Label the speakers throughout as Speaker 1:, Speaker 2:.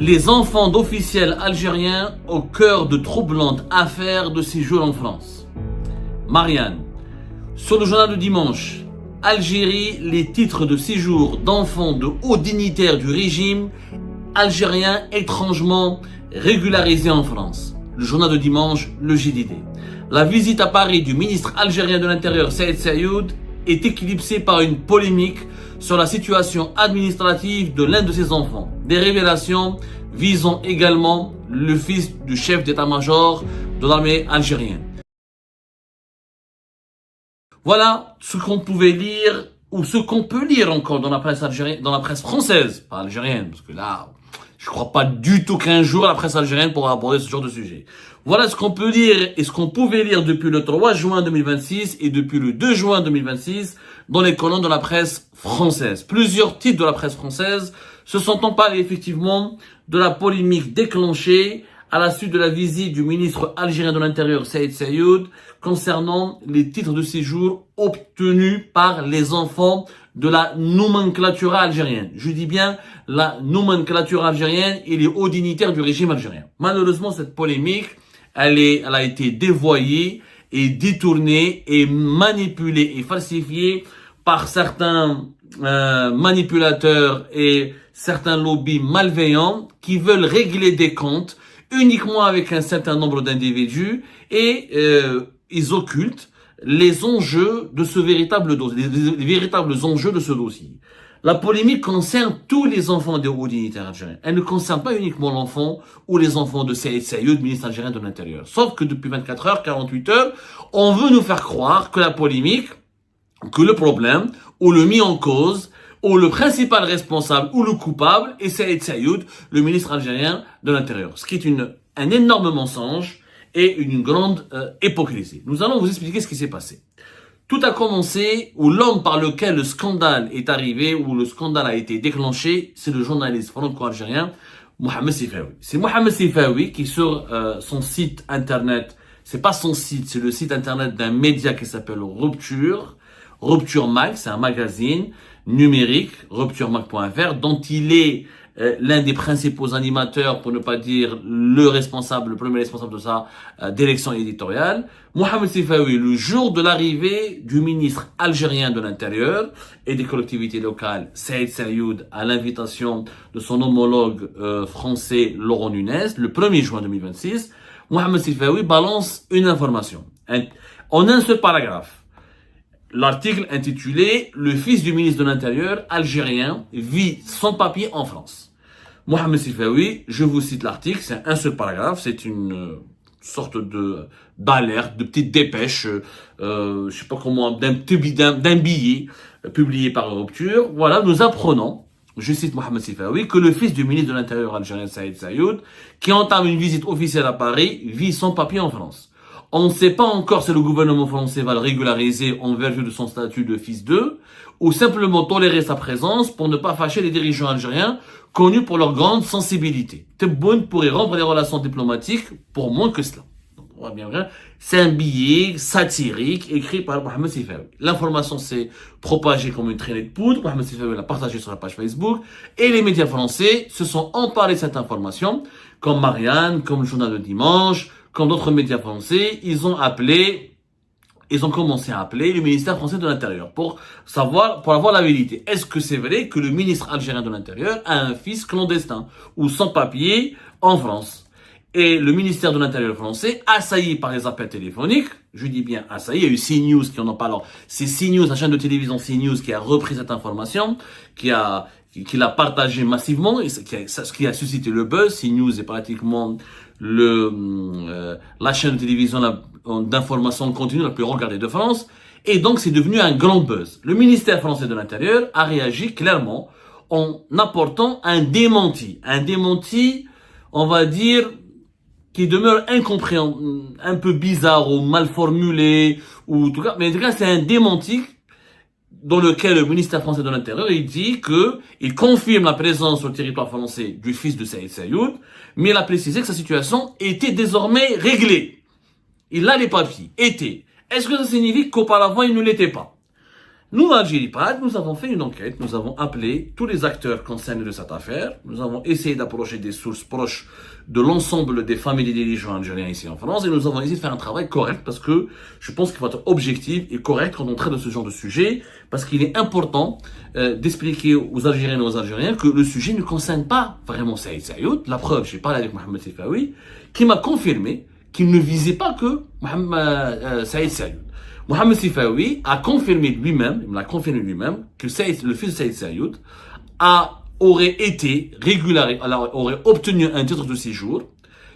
Speaker 1: Les enfants d'officiels algériens au cœur de troublantes affaires de séjour en France. Marianne, sur le journal de dimanche, Algérie, les titres de séjour d'enfants de hauts dignitaires du régime algérien étrangement régularisés en France. Le journal de dimanche, le JDD. La visite à Paris du ministre algérien de l'Intérieur Saïd Saïoud est éclipsée par une polémique sur la situation administrative de l'un de ses enfants. Des révélations visant également le fils du chef d'état-major de l'armée algérienne. Voilà ce qu'on pouvait lire, ou ce qu'on peut lire encore dans la presse algérienne, dans la presse française, pas algérienne, parce que là, je crois pas du tout qu'un jour la presse algérienne pourra aborder ce genre de sujet. Voilà ce qu'on peut lire et ce qu'on pouvait lire depuis le 3 juin 2026 et depuis le 2 juin 2026 dans les colonnes de la presse française. Plusieurs titres de la presse française se sont emparés effectivement de la polémique déclenchée à la suite de la visite du ministre algérien de l'Intérieur Saïd Saïoud concernant les titres de séjour obtenus par les enfants de la nomenclatura algérienne. Je dis bien la nomenclatura algérienne et les hauts dignitaires du régime algérien. Malheureusement, cette polémique, elle a été dévoyée et détournée et manipulée et falsifiée par certains manipulateurs et certains lobbies malveillants qui veulent régler des comptes uniquement avec un certain nombre d'individus et ils occultent les enjeux de ce véritable dossier, les véritables enjeux de ce dossier. La polémique concerne tous les enfants des hauts dignitaires algériens. Elle ne concerne pas uniquement l'enfant ou les enfants de Saïd Saïoud, ministre algérien de l'Intérieur. Sauf que depuis 24 heures, 48 heures, on veut nous faire croire que la polémique, que le problème, ou le mis en cause, ou le principal responsable, ou le coupable, est Saïd Saïoud, le ministre algérien de l'Intérieur. Ce qui est un énorme mensonge et une grande hypocrisie. Nous allons vous expliquer ce qui s'est passé. Tout a commencé, ou l'homme par lequel le scandale est arrivé, ou le scandale a été déclenché, c'est le journaliste franco-algérien Mohamed Sifawi. C'est Mohamed Sifawi qui sur son site internet, c'est pas son site, c'est le site internet d'un média qui s'appelle Rupture Mag, c'est un magazine numérique, rupturemag.fr, dont il est l'un des principaux animateurs, pour ne pas dire le premier responsable de sa direction éditoriale. Mohamed Sifawi, le jour de l'arrivée du ministre algérien de l'Intérieur et des collectivités locales, Saïd Saïoud, à l'invitation de son homologue français Laurent Nunez, le 1er juin 2026, Mohamed Sifawi balance une information. En un seul paragraphe. L'article intitulé « Le fils du ministre de l'Intérieur algérien vit sans papier en France ». Mohamed Sifawi, je vous cite l'article, c'est un seul paragraphe, c'est une sorte d'alerte, de petite dépêche, je sais pas comment, d'un billet publié par Rupture. Voilà, nous apprenons, je cite Mohamed Sifawi, que le fils du ministre de l'Intérieur algérien Saïd Saïoud, qui entame une visite officielle à Paris, vit sans papier en France. On ne sait pas encore si le gouvernement français va le régulariser en vertu de son statut de fils d'eux, ou simplement tolérer sa présence pour ne pas fâcher les dirigeants algériens connus pour leur grande sensibilité. Tebboune pourrait rompre les relations diplomatiques pour moins que cela. Donc, on voit bien vrai, c'est un billet satirique écrit par Mohamed Sifawi. L'information s'est propagée comme une traînée de poudre. Mohamed Sifawi l'a partagée sur la page Facebook et les médias français se sont emparés de cette information, comme Marianne, comme le journal de dimanche, comme d'autres médias français. Ils ont commencé à appeler le ministère français de l'Intérieur pour avoir la vérité. Est-ce que c'est vrai que le ministre algérien de l'Intérieur a un fils clandestin ou sans papier en France? Et le ministère de l'Intérieur français, assailli par les appels téléphoniques, je dis bien assailli, il y a eu CNews qui en parle. C'est CNews, la chaîne de télévision CNews, qui a repris cette information, qui l'a partagée massivement, et ce qui a suscité le buzz. CNews est pratiquement la chaîne de télévision d'information continue la plus regardée de France, et donc c'est devenu un grand buzz. Le ministère français de l'Intérieur a réagi clairement en apportant un démenti, on va dire, qui demeure incompréhensible, un peu bizarre ou mal formulé, ou en tout cas, mais en tout cas c'est un démenti dans lequel le ministère français de l'Intérieur, il dit il confirme la présence sur le territoire français du fils de Saïd Saïoud, mais il a précisé que sa situation était désormais réglée. Il a les papiers. Était. Est-ce que ça signifie qu'auparavant il ne l'était pas? Nous, à Algérie Pride, nous avons fait une enquête, nous avons appelé tous les acteurs concernés de cette affaire, nous avons essayé d'approcher des sources proches de l'ensemble des familles des dirigeants algériens ici en France, et nous avons essayé de faire un travail correct, parce que je pense qu'il faut être objectif et correct quand on traite de ce genre de sujet, parce qu'il est important d'expliquer aux Algériennes et aux Algériens que le sujet ne concerne pas vraiment Saïd Saïoud. La preuve, j'ai parlé avec Mohamed Sifawi, qui m'a confirmé qu'il ne visait pas que Saïd Saïoud. Mohamed Sifawi a confirmé lui-même, il me l'a confirmé lui-même, que le fils de Saïd Saïoud aurait obtenu un titre de séjour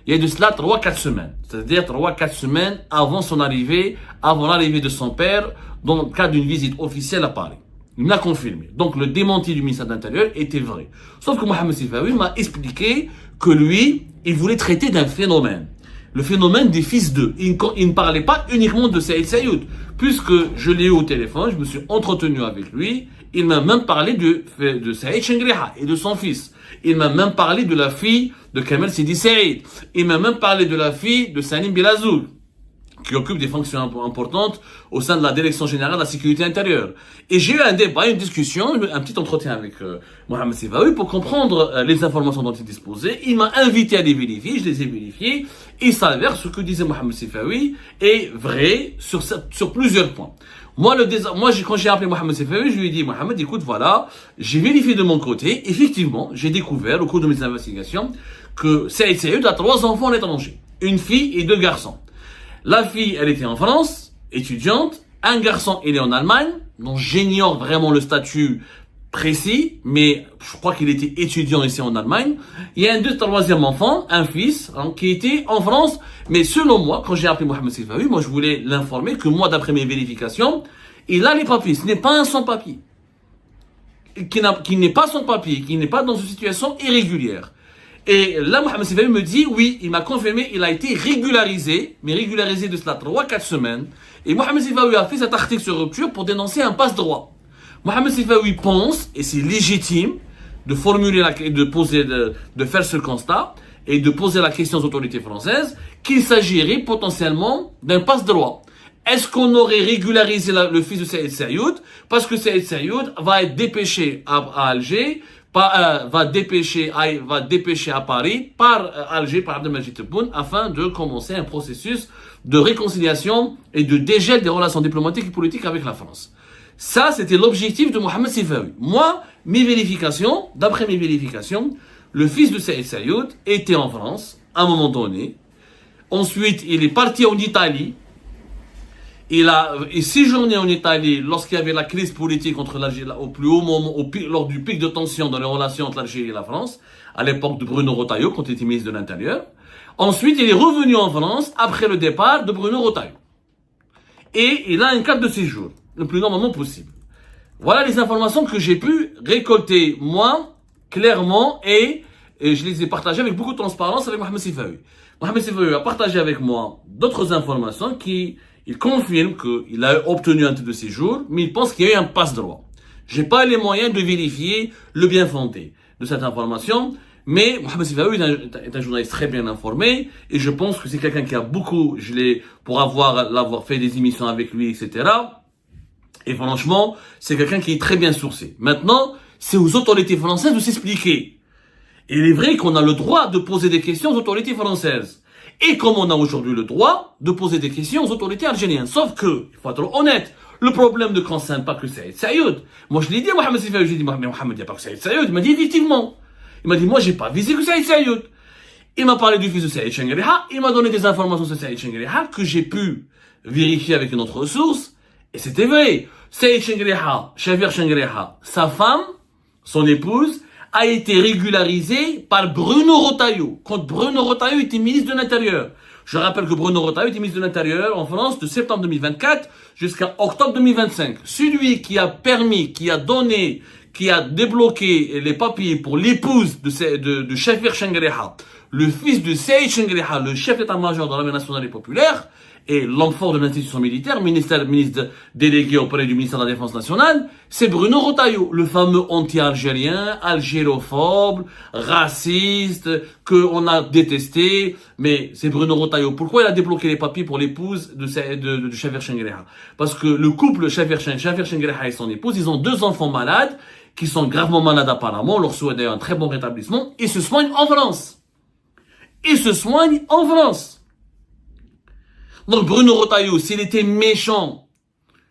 Speaker 1: il y a de cela 3-4 semaines. C'est-à-dire 3-4 semaines avant avant l'arrivée de son père, dans le cadre d'une visite officielle à Paris. Il me l'a confirmé. Donc le démenti du ministère de l'Intérieur était vrai. Sauf que Mohamed Sifawi m'a expliqué que lui, il voulait traiter d'un phénomène. Le phénomène des fils d'eux. Il ne parlait pas uniquement de Saïd Saïoud. Puisque je l'ai eu au téléphone, je me suis entretenu avec lui, il m'a même parlé de Saïd Chengriha et de son fils. Il m'a même parlé de la fille de Kamel Sidi Saïd. Il m'a même parlé de la fille de Salim Bilazoul, qui occupe des fonctions importantes au sein de la Direction Générale de la Sécurité Intérieure. Et j'ai eu un débat, une discussion, un petit entretien avec Mohamed Sifawi pour comprendre les informations dont il disposait. Il m'a invité à les vérifier, je les ai vérifiées. Il s'avère ce que disait Mohamed Sifawi est vrai sur plusieurs points. Moi, quand j'ai appelé Mohamed Sifawi, je lui ai dit, Mohamed, écoute, voilà, j'ai vérifié de mon côté. Effectivement, j'ai découvert au cours de mes investigations que Saïd Saïoud a 3 enfants à l'étranger. Une fille et 2 garçons. La fille, elle était en France, étudiante. Un garçon, il est en Allemagne, dont j'ignore vraiment le statut précis, mais je crois qu'il était étudiant ici en Allemagne. Il y a un 3e enfant, un fils, qui était en France. Mais selon moi, quand j'ai appelé Mohamed Sifawi, moi je voulais l'informer que moi, d'après mes vérifications, il a les papiers. Ce n'est pas un sans-papier. Qui n'est pas sans-papier, qui n'est pas dans une situation irrégulière. Et là, Mohamed Sifawi me dit, oui, il m'a confirmé, il a été régularisé, mais régularisé de cela 3-4 semaines. Et Mohamed Sifawi a fait cet article sur rupture pour dénoncer un passe-droit. Mohamed Sifawi pense, et c'est légitime, de faire ce constat, et de poser la question aux autorités françaises, qu'il s'agirait potentiellement d'un passe-droit. Est-ce qu'on aurait régularisé le fils de Saïd Saïoud, parce que Saïd Saïoud va être dépêché à Alger, va dépêcher à Paris par Alger, par Abdelmajid Tebboune, afin de commencer un processus de réconciliation et de dégel des relations diplomatiques et politiques avec la France. Ça, c'était l'objectif de Mohamed Sifawi. Moi, d'après mes vérifications, le fils de Saïd Saïoud était en France, à un moment donné. Ensuite, il est parti en Italie. Il a séjourné en Italie lorsqu'il y avait la crise politique entre l'Algérie, au plus haut moment, lors du pic de tension dans les relations entre l'Algérie et la France, à l'époque de Bruno Retailleau, quand il était ministre de l'Intérieur. Ensuite, il est revenu en France après le départ de Bruno Retailleau. Et il a un cadre de séjour, le plus normalement possible. Voilà les informations que j'ai pu récolter, moi, clairement, et je les ai partagées avec beaucoup de transparence avec Mohamed Sifawi. Mohamed Sifawi a partagé avec moi d'autres informations il confirme qu'il a obtenu un titre de séjour, mais il pense qu'il y a eu un passe-droit. J'ai pas les moyens de vérifier le bien fondé de cette information, mais Mohamed Sifawi est un journaliste très bien informé, et je pense que c'est quelqu'un qui a beaucoup, pour l'avoir fait des émissions avec lui, etc. Et franchement, c'est quelqu'un qui est très bien sourcé. Maintenant, c'est aux autorités françaises de s'expliquer. Et il est vrai qu'on a le droit de poser des questions aux autorités françaises. Et comme on a aujourd'hui le droit de poser des questions aux autorités algériennes. Sauf que, il faut être honnête, le problème ne concerne pas que Saïd Saïoud. Moi, je l'ai dit à Mohamed Sifawi, je lui ai dit, mais Mohamed, il n'y a pas que Saïd Saïoud. Il m'a dit, effectivement. Il m'a dit, moi, j'ai pas visé que Saïd Saïoud. Il m'a parlé du fils de Saïd Chengriha. Il m'a donné des informations sur Saïd Chengriha que j'ai pu vérifier avec une autre source. Et c'était vrai. Saïd Chengriha, Chafir Chengriha, sa femme, son épouse, a été régularisée par Bruno Retailleau, quand Bruno Retailleau était ministre de l'Intérieur. Je rappelle que Bruno Retailleau était ministre de l'Intérieur en France de septembre 2024 jusqu'à octobre 2025. Celui qui a débloqué les papiers pour l'épouse de Chafir Chengriha, le fils de Saïd Chengriha, le chef d'état-major de l'armée nationale et populaire, et l'homme fort de l'institution militaire, ministre délégué auprès du ministère de la Défense nationale, c'est Bruno Retailleau, le fameux anti-algérien, algérophobe, raciste, qu'on a détesté, mais c'est Bruno Retailleau. Pourquoi il a débloqué les papiers pour l'épouse de Chafer Chengreha? Parce que le couple Chafer Chengreha et son épouse, ils ont 2 enfants malades, qui sont gravement malades apparemment, on leur souhaite d'ailleurs un très bon rétablissement, et se soignent en France. Ils se soignent en France. Donc Bruno Retailleau, s'il était méchant,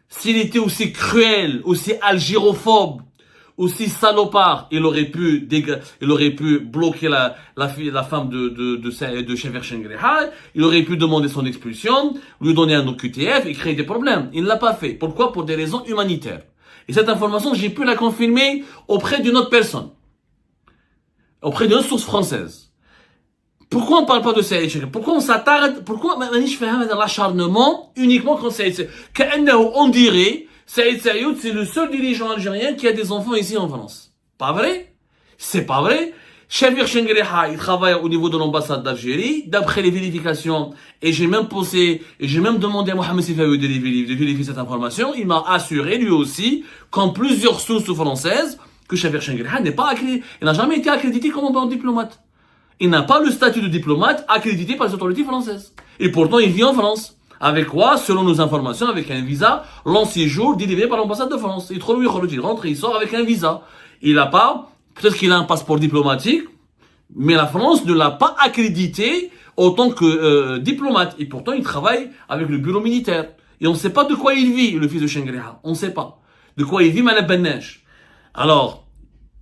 Speaker 1: s'il était aussi cruel, aussi algérophobe, aussi salopard, il aurait pu bloquer la femme de Chafer Chengreha, il aurait pu demander son expulsion, lui donner un OQTF et créer des problèmes. Il ne l'a pas fait. Pourquoi? Pour des raisons humanitaires. Et cette information, j'ai pu la confirmer auprès d'une autre personne. Auprès d'une autre source française. Pourquoi on ne parle pas de Saïd Chengreha? Pourquoi on s'attarde? Pourquoi je fais l'acharnement uniquement quand Saïd Chengreha? On dirait Saïd Saïd, c'est le seul dirigeant algérien qui a des enfants ici en France. Pas vrai? C'est pas vrai. Chafer Chengreha, il travaille au niveau de l'ambassade d'Algérie. D'après les vérifications, et j'ai même demandé à Mohamed Sifawi de vérifier cette information, il m'a assuré lui aussi, qu'en plusieurs sources françaises, que Chafer Chengreha n'a jamais été accrédité comme bon diplomate. Il n'a pas le statut de diplomate accrédité par les autorités françaises. Et pourtant, il vit en France. Avec quoi? Selon nos informations, avec un visa long séjour délivré par l'ambassade de France. Il rentre et il sort avec un visa. Il n'a pas, peut-être qu'il a un passeport diplomatique, mais la France ne l'a pas accrédité en tant que diplomate. Et pourtant, il travaille avec le bureau militaire. Et on ne sait pas de quoi il vit, le fils de Chengreha. On ne sait pas. De quoi il vit, Malab Bennesh. Alors,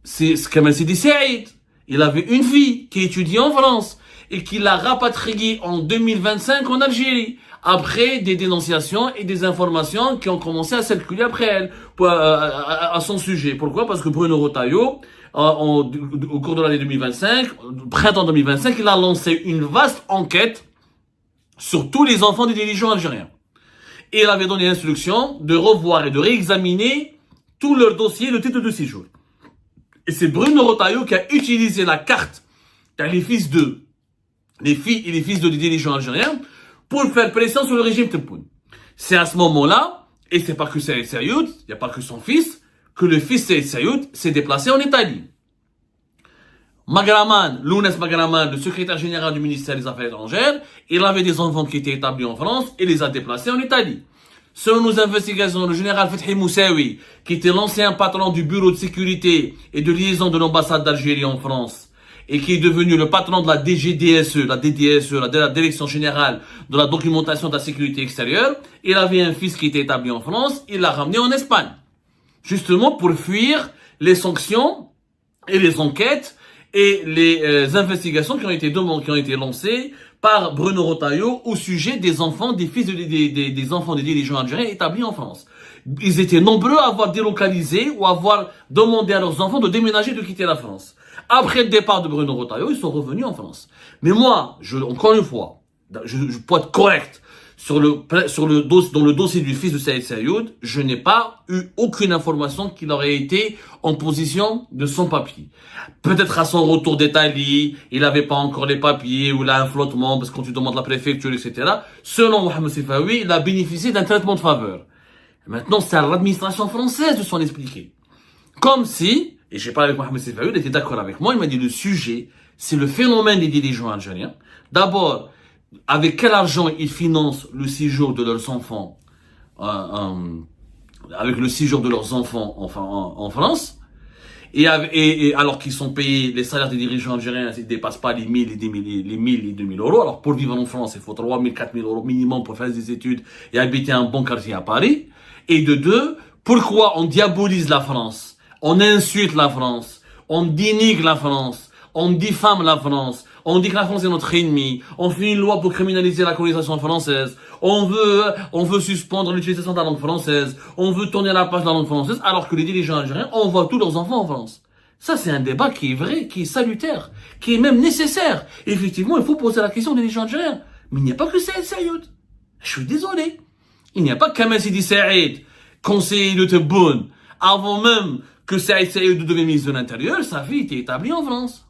Speaker 1: c'est Kamal Sidi Saïd. Il avait une fille qui étudie en France et qui l'a rapatriée en 2025 en Algérie, après des dénonciations et des informations qui ont commencé à circuler après elle, à son sujet. Pourquoi? Parce que Bruno Retailleau, au cours de l'année 2025, printemps 2025, il a lancé une vaste enquête sur tous les enfants des dirigeants algériens. Et il avait donné l'instruction de revoir et de réexaminer tout leur dossier de titre de séjour. Et c'est Bruno Retailleau qui a utilisé la carte les filles et les fils de dirigeants algériens pour faire pression sur le régime Tebboune. C'est à ce moment-là, et c'est pas que Saïd Saïd, il n'y a pas que son fils, que le fils Saïd Saïd s'est déplacé en Italie. Magraman, Lounès Magraman, le secrétaire général du ministère des Affaires étrangères, il avait des enfants qui étaient établis en France et les a déplacés en Italie. Selon nos investigations, le général Fethi Moussaoui, qui était l'ancien patron du bureau de sécurité et de liaison de l'ambassade d'Algérie en France, et qui est devenu le patron de la DGDSE, la DDSE, la Direction Générale de la Documentation de la Sécurité Extérieure, il avait un fils qui était établi en France, il l'a ramené en Espagne. Justement pour fuir les sanctions et les enquêtes et les investigations qui ont été lancées par Bruno Retailleau au sujet des enfants, des fils des enfants des dirigeants algériens établis en France. Ils étaient nombreux à avoir délocalisé ou à avoir demandé à leurs enfants de déménager, de quitter la France. Après le départ de Bruno Retailleau, ils sont revenus en France. Mais moi, encore une fois, pour être correct, dans le dossier du fils de Saïd Saïd, je n'ai pas eu aucune information qu'il aurait été en position de son papier. Peut-être à son retour d'Italie, il n'avait pas encore les papiers, ou il a un flottement, parce que quand tu demandes la préfecture, etc. Selon Mohamed Sifawi, il a bénéficié d'un traitement de faveur. Maintenant, c'est à l'administration française de s'en expliquer. Comme si, et j'ai parlé avec Mohamed Sifawi, il était d'accord avec moi, il m'a dit le sujet, c'est le phénomène des dirigeants algériens. D'abord, avec quel argent ils financent le séjour de leurs enfants, avec le séjour de leurs enfants en France, et alors qu'ils sont payés, les salaires des dirigeants algériens, ils ne dépassent pas les 1000 et 2000 euros. Alors pour vivre en France, il faut 3000, 4000 euros minimum pour faire des études et habiter un bon quartier à Paris. Et de deux, pourquoi on diabolise la France, on insulte la France, on dénigre la France, on diffame la France, on dit que la France est notre ennemi, on fait une loi pour criminaliser la colonisation française, on veut suspendre l'utilisation de la langue française, on veut tourner la page de la langue française, alors que les dirigeants algériens envoient tous leurs enfants en France. Ça, c'est un débat qui est vrai, qui est salutaire, qui est même nécessaire. Et effectivement, il faut poser la question des dirigeants algériens. Mais il n'y a pas que Saïd Saïd. Je suis désolé. Il n'y a pas que Kamal Sidi Saïd, conseiller de Tebboune. Avant même que Saïd Saïd devienne ministre de l'Intérieur, sa fille était établie en France.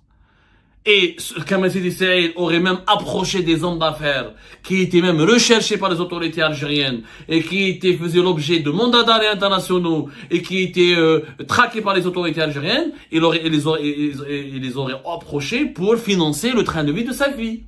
Speaker 1: Et Kamal Sidi Saïd aurait même approché des hommes d'affaires qui étaient même recherchés par les autorités algériennes et qui faisaient l'objet de mandats d'arrêt internationaux et qui étaient traqués par les autorités algériennes, il les aurait approchés pour financer le train de vie de sa fille.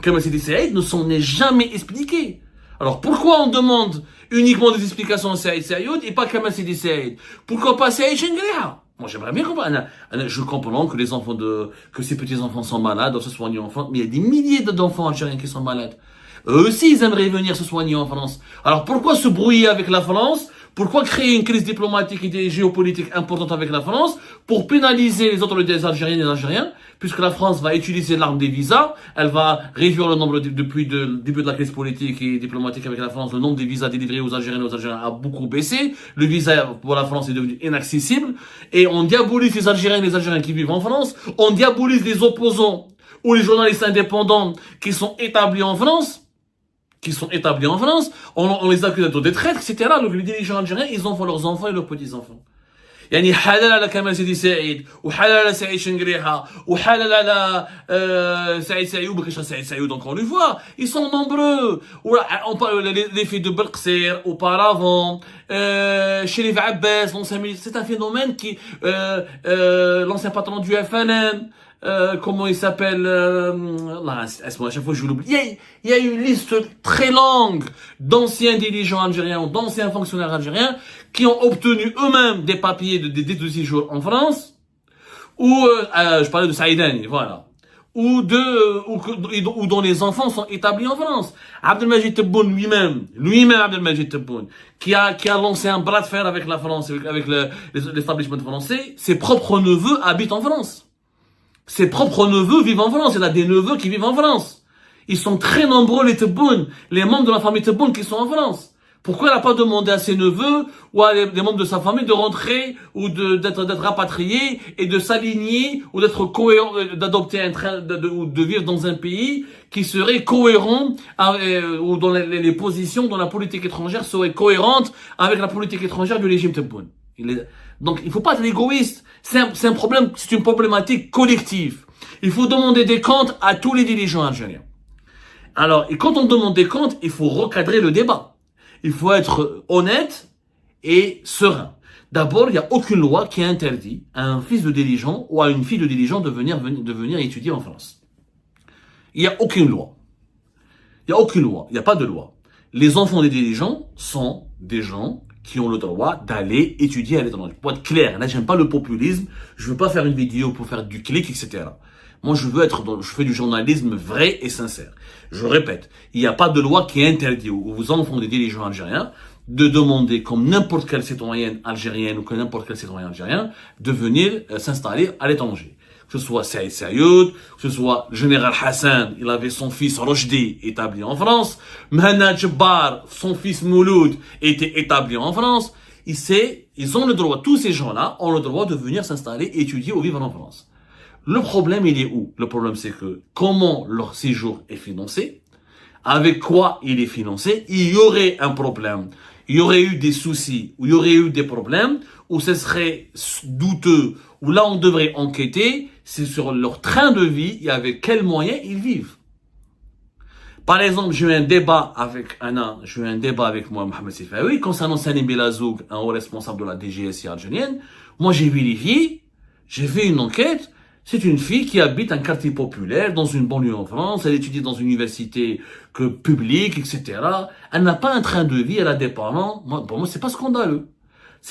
Speaker 1: Kamal Sidi Saïd ne s'en est jamais expliqué. Alors pourquoi on demande uniquement des explications à Saïd Saïd et pas Kamal Sidi Saïd? Pourquoi pas Saïd Chengriha? Moi, j'aimerais bien comprendre. Je comprends que ces petits-enfants sont malades, doivent se soigner en France, mais il y a des milliers d'enfants algériens qui sont malades. Eux aussi, ils aimeraient venir se soigner en France. Alors, pourquoi se brouiller avec la France? Pourquoi créer une crise diplomatique et géopolitique importante avec la France pour pénaliser les autorités algériennes et les Algériens, puisque la France va utiliser l'arme des visas, elle va réduire le nombre depuis le début de la crise politique et diplomatique avec la France, le nombre de visas délivrés aux Algériens et aux Algériens a beaucoup baissé, le visa pour la France est devenu inaccessible, et on diabolise les Algériens et les Algériens qui vivent en France, on diabolise les opposants ou les journalistes indépendants qui sont établis en France, on les accuse d'être des traîtres, etc. Donc les dirigeants algériens, ils envoient leurs enfants et leurs petits-enfants. يعني حلال على كمال سيدي سعيد وحلال على سعيد شنقريحة وحلال على سعيد سعيد بكرة سعيد سعيد. Donc on le voit, ils sont nombreux. On parle les filles de Belqsir auparavant, Chérif Abbas, l'ancien ministre. C'est un phénomène qui l'ancien patron du FLN, comment il s'appelle, à chaque fois je l'oublie. Il y a une liste très longue d'anciens dirigeants algériens ou d'anciens fonctionnaires algériens qui ont obtenu eux-mêmes des papiers de séjour en France, ou je parlais de Saïdani, voilà, ou dont les enfants sont établis en France. Abdelmajid Tebboune lui-même Abdelmajid Tebboune, qui a lancé un bras de fer avec la France, avec l'établissement français, ses propres neveux habitent en France. Ses propres neveux vivent en France. Il a des neveux qui vivent en France. Ils sont très nombreux, les Tebboune, les membres de la famille Tebboune qui sont en France. Pourquoi il n'a pas demandé à ses neveux ou à des membres de sa famille de rentrer ou d'être rapatriés et de s'aligner ou d'être cohérent, d'adopter ou de vivre dans un pays qui serait cohérent ou dont les positions dans la politique étrangère seraient cohérentes avec la politique étrangère du régime Tebboune. Donc, il faut pas être égoïste. C'est un problème, c'est une problématique collective. Il faut demander des comptes à tous les dirigeants algériens. Alors, et quand on demande des comptes, il faut recadrer le débat. Il faut être honnête et serein. D'abord, il n'y a aucune loi qui interdit à un fils de dirigeant ou à une fille de dirigeant de venir étudier en France. Il n'y a aucune loi. Il n'y a aucune loi. Il n'y a pas de loi. Les enfants des dirigeants sont des gens qui ont le droit d'aller étudier à l'étranger. Pour être clair, là, j'aime pas le populisme. Je veux pas faire une vidéo pour faire du clic, etc. Moi, je fais du journalisme vrai et sincère. Je répète, il n'y a pas de loi qui interdit aux enfants des dirigeants algériens de demander, comme n'importe quelle citoyenne algérienne ou que n'importe quel citoyen algérien, de venir s'installer à l'étranger. Que ce soit Saïd Saïd, que ce soit le général Hassan, il avait son fils Rochdi établi en France, Mehana Djebbar, son fils Mouloud, était établi en France. Ils ont le droit, tous ces gens-là ont le droit de venir s'installer, étudier ou vivre en France. Le problème, il est où? Le problème, c'est que comment leur séjour est financé, avec quoi il est financé, il y aurait un problème, il y aurait eu des soucis, ou il y aurait eu des problèmes, où ce serait douteux, où là on devrait enquêter, c'est sur leur train de vie et avec quels moyens ils vivent. Par exemple, j'ai eu un débat avec moi, Mohamed Sifaoui, concernant Salim Belazoug, un haut responsable de la DGSI algérienne. Moi, j'ai vérifié, j'ai fait une enquête. C'est une fille qui habite un quartier populaire dans une banlieue en France. Elle étudie dans une université publique, etc. Elle n'a pas un train de vie, elle a des parents. Pour moi, c'est pas scandaleux.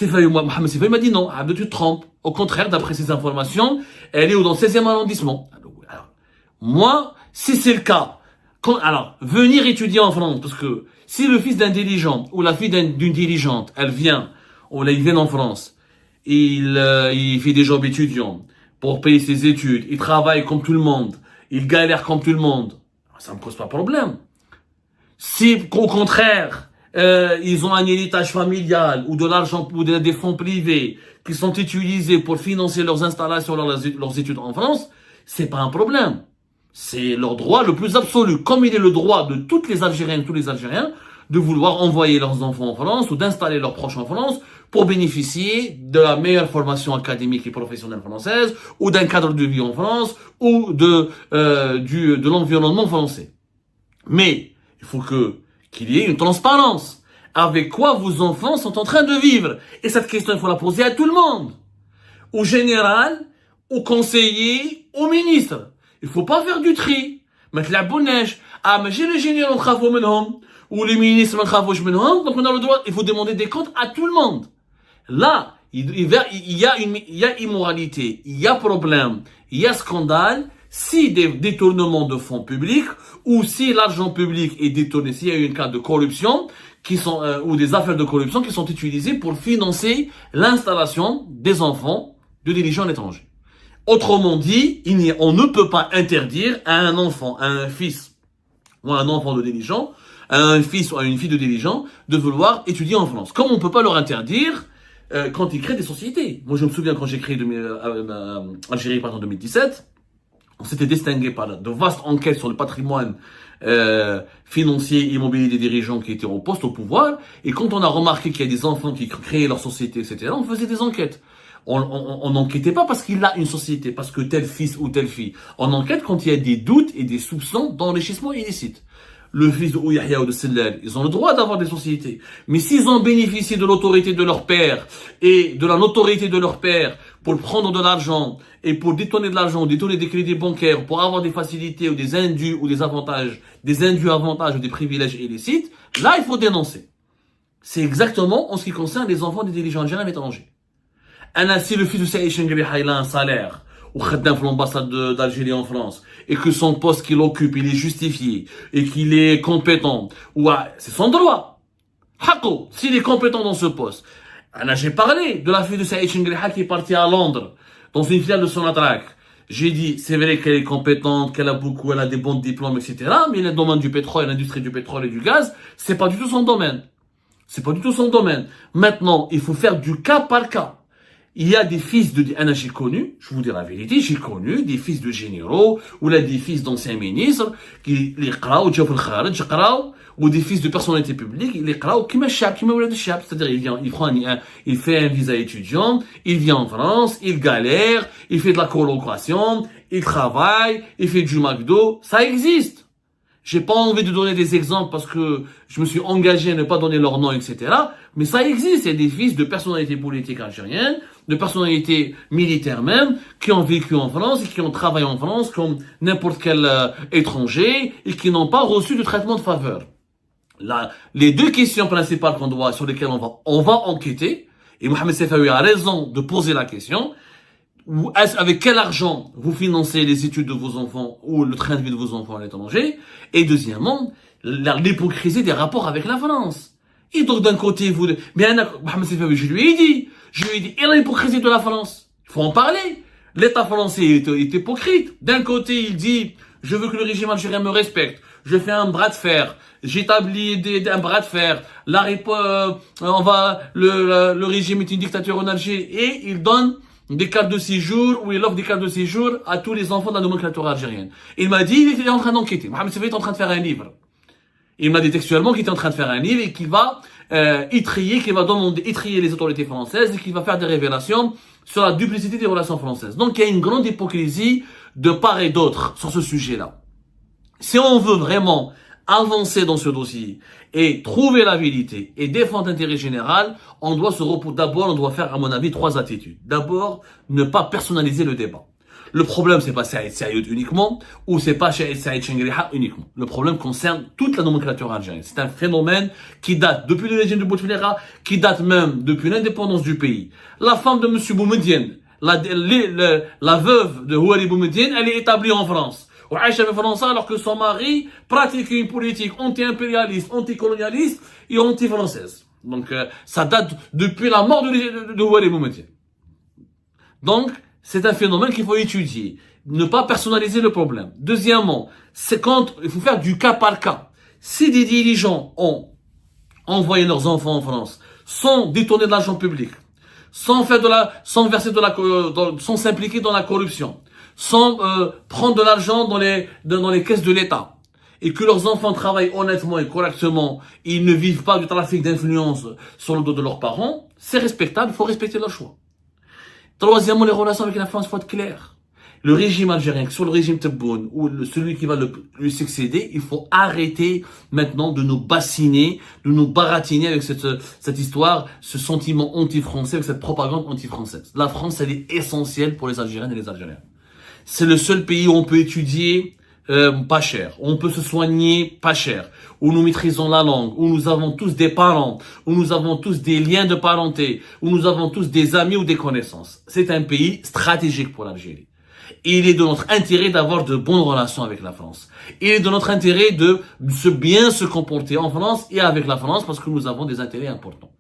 Speaker 1: Mohamed Sifaoui m'a dit non, Abdel, tu te trompes. Au contraire, d'après ces informations, elle est dans le 16e arrondissement. Alors, moi, si c'est le cas, venir étudier en France, parce que si le fils d'un dirigeant ou la fille d'une dirigeante, elle vient en France, il fait des jobs étudiants pour payer ses études, il travaille comme tout le monde, il galère comme tout le monde, ça me pose pas de problème. Si, au contraire, ils ont un héritage familial ou de l'argent ou des fonds privés qui sont utilisés pour financer leurs installations, leurs études en France, c'est pas un problème. C'est leur droit le plus absolu, comme il est le droit de toutes les Algériennes, tous les Algériens, de vouloir envoyer leurs enfants en France ou d'installer leurs proches en France pour bénéficier de la meilleure formation académique et professionnelle française ou d'un cadre de vie en France ou de l'environnement français. Mais il faut qu'il y ait une transparence. Avec quoi vos enfants sont en train de vivre? Et cette question, il faut la poser à tout le monde. Au général, au conseiller, au ministre. Il faut pas faire du tri. Mettre la bonnèche. Ah, mais j'ai le général en travaux menhom, ou le ministre en travaux menhom, donc on a le droit, il faut demander des comptes à tout le monde. Là, il y a immoralité, il y a problème, il y a scandale, si des détournements de fonds publics, ou si l'argent public est détourné, s'il y a eu un cas de corruption, ou des affaires de corruption qui sont utilisées pour financer l'installation des enfants de dirigeants étrangers. Autrement dit, on ne peut pas interdire à un enfant, à un fils, ou à un enfant de dirigeant, à un fils ou à une fille de dirigeant, de vouloir étudier en France. Comme on ne peut pas leur interdire quand ils créent des sociétés. Moi, je me souviens quand j'ai créé Algérie en 2017, on s'était distingué par de vastes enquêtes sur le patrimoine financier et immobilier des dirigeants qui étaient au poste, au pouvoir. Et quand on a remarqué qu'il y a des enfants qui créaient leur société, etc., on faisait des enquêtes. On n'enquêtait pas parce qu'il a une société, parce que tel fils ou telle fille. On enquête quand il y a des doutes et des soupçons d'enrichissement illicite. Le fils de Ouyahia ou de Sellal, ils ont le droit d'avoir des sociétés. Mais s'ils ont bénéficié de l'autorité de leur père et de la notoriété de leur père pour prendre de l'argent et pour détourner de l'argent, détourner des crédits bancaires, pour avoir des facilités ou des indus ou des avantages, des indus avantages ou des privilèges illicites, là, il faut dénoncer. C'est exactement en ce qui concerne les enfants des dirigeants algériens à l'étranger. Si le fils de Saïd Chengri a un salaire, ou khaddam dans l'ambassade d'Algérie en France, et que son poste qu'il occupe, il est justifié, et qu'il est compétent, c'est son droit. Hako, s'il est compétent dans ce poste. J'ai parlé de la fille de Saïd Chengri qui est partie à Londres, dans une filiale de Sonatrach. J'ai dit, c'est vrai qu'elle est compétente, elle a des bons diplômes, etc., mais le domaine du pétrole, l'industrie du pétrole et du gaz, c'est pas du tout son domaine. C'est pas du tout son domaine. Maintenant, il faut faire du cas par cas. Il y a des fils j'ai connu, je vous dis la vérité, j'ai connu des fils de généraux, ou là des fils d'anciens ministres, qui les qraw, ou des fils de personnalités publiques, les qraw, qui c'est-à-dire il fait un visa étudiant, il vient en France, il galère, il fait de la colocation, il travaille, il fait du McDo, ça existe. J'ai pas envie de donner des exemples parce que je me suis engagé à ne pas donner leur nom, etc. Mais ça existe. Il y a des fils de personnalités politiques algériennes, de personnalités militaires même, qui ont vécu en France et qui ont travaillé en France comme n'importe quel étranger et qui n'ont pas reçu de traitement de faveur. Là, les deux questions principales sur lesquelles on va enquêter, et Mohamed Sefaoui a raison de poser la question, avec quel argent vous financez les études de vos enfants ou le train de vie de vos enfants à l'étranger? Et deuxièmement, l'hypocrisie des rapports avec la France. Et donc d'un côté, Mohamed Sefaoui, je lui ai dit, et l'hypocrisie de la France? Il faut en parler. L'État français est hypocrite. D'un côté, il dit, je veux que le régime algérien me respecte. Je fais un bras de fer. J'établis un bras de fer. Le régime est une dictature en Algérie. Et il donne des cartes de séjour, ou il offre des cartes de séjour à tous les enfants de la nomenclature algérienne. Il m'a dit, il était en train d'enquêter. Mohamed Sefaoui est en train de faire un livre. Il m'a dit textuellement qu'il était en train de faire un livre et qu'il va étrier les autorités françaises et qu'il va faire des révélations sur la duplicité des relations françaises. Donc il y a une grande hypocrisie de part et d'autre sur ce sujet-là. Si on veut vraiment avancer dans ce dossier et trouver la vérité et défendre l'intérêt général, on doit faire, à mon avis, 3 attitudes. D'abord, ne pas personnaliser le débat. Le problème, c'est pas Saïd Saïd uniquement, ou c'est pas Saïd Chengriha uniquement. Le problème concerne toute la nomenclature algérienne. C'est un phénomène qui date depuis le régime de Bouteflika, qui date même depuis l'indépendance du pays. La femme de Monsieur Boumediene, la veuve de Houari Boumediene, elle est établie en France. Ou Aïcha en France alors que son mari pratique une politique anti-impérialiste, anti-colonialiste et anti-française. Donc, ça date depuis la mort de Houari Boumediene. Donc, c'est un phénomène qu'il faut étudier. Ne pas personnaliser le problème. Deuxièmement, il faut faire du cas par cas. Si des dirigeants ont envoyé leurs enfants en France sans détourner de l'argent public, sans s'impliquer dans la corruption, sans prendre de l'argent dans les caisses de l'État, et que leurs enfants travaillent honnêtement et correctement, et ils ne vivent pas du trafic d'influence sur le dos de leurs parents, c'est respectable, il faut respecter leur choix. Troisièmement, les relations avec la France, il faut être clair. Le régime algérien, que ce soit le régime Tebboune ou celui qui va lui succéder, il faut arrêter maintenant de nous bassiner, de nous baratiner avec cette histoire, ce sentiment anti-français, avec cette propagande anti-française. La France, elle est essentielle pour les Algériennes et les Algériens. C'est le seul pays où on peut étudier pas cher, où on peut se soigner pas cher, où nous maîtrisons la langue, où nous avons tous des parents, où nous avons tous des liens de parenté, où nous avons tous des amis ou des connaissances. C'est un pays stratégique pour l'Algérie. Et il est de notre intérêt d'avoir de bonnes relations avec la France. Il est de notre intérêt de bien se comporter en France et avec la France parce que nous avons des intérêts importants.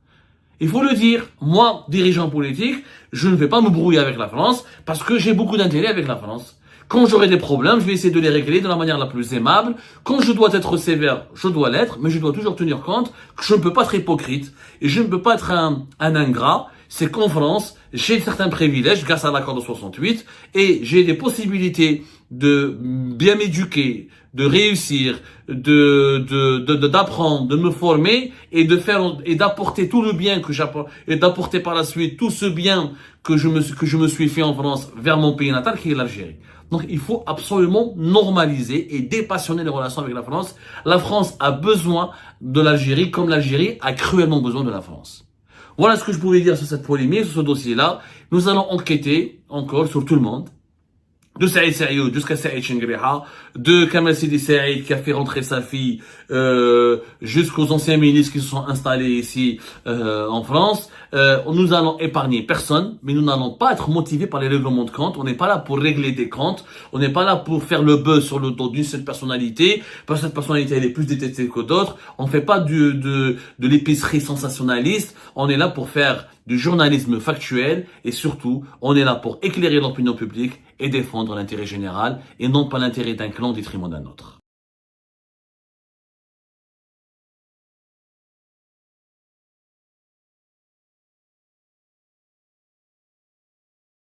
Speaker 1: Il faut le dire, moi, dirigeant politique, je ne vais pas me brouiller avec la France parce que j'ai beaucoup d'intérêt avec la France. Quand j'aurai des problèmes, je vais essayer de les régler de la manière la plus aimable. Quand je dois être sévère, je dois l'être, mais je dois toujours tenir compte que je ne peux pas être hypocrite et je ne peux pas être un ingrat. C'est qu'en France, j'ai certains privilèges grâce à l'accord de 68 et j'ai des possibilités de bien m'éduquer, de réussir, d'apprendre, de me former et d'apporter tout le bien que j'apporte et d'apporter par la suite tout ce bien que je me suis fait en France vers mon pays natal qui est l'Algérie. Donc il faut absolument normaliser et dépassionner les relations avec la France. La France a besoin de l'Algérie comme l'Algérie a cruellement besoin de la France. Voilà ce que je pouvais dire sur cette polémique, sur ce dossier-là. Nous allons enquêter encore sur tout le monde. De Saïd Saïd jusqu'à Saïd Chengriha, de Kamal Sidi Saïd qui a fait rentrer sa fille jusqu'aux anciens ministres qui se sont installés ici en France. Nous allons épargner personne, mais nous n'allons pas être motivés par les règlements de compte. On n'est pas là pour régler des comptes. On n'est pas là pour faire le buzz sur le dos d'une seule personnalité, parce que cette personnalité elle est plus détestée que d'autres. On fait pas de l'épicerie sensationnaliste. On est là pour faire du journalisme factuel et surtout, on est là pour éclairer l'opinion publique et défendre l'intérêt général et non pas l'intérêt d'un clan au détriment d'un autre.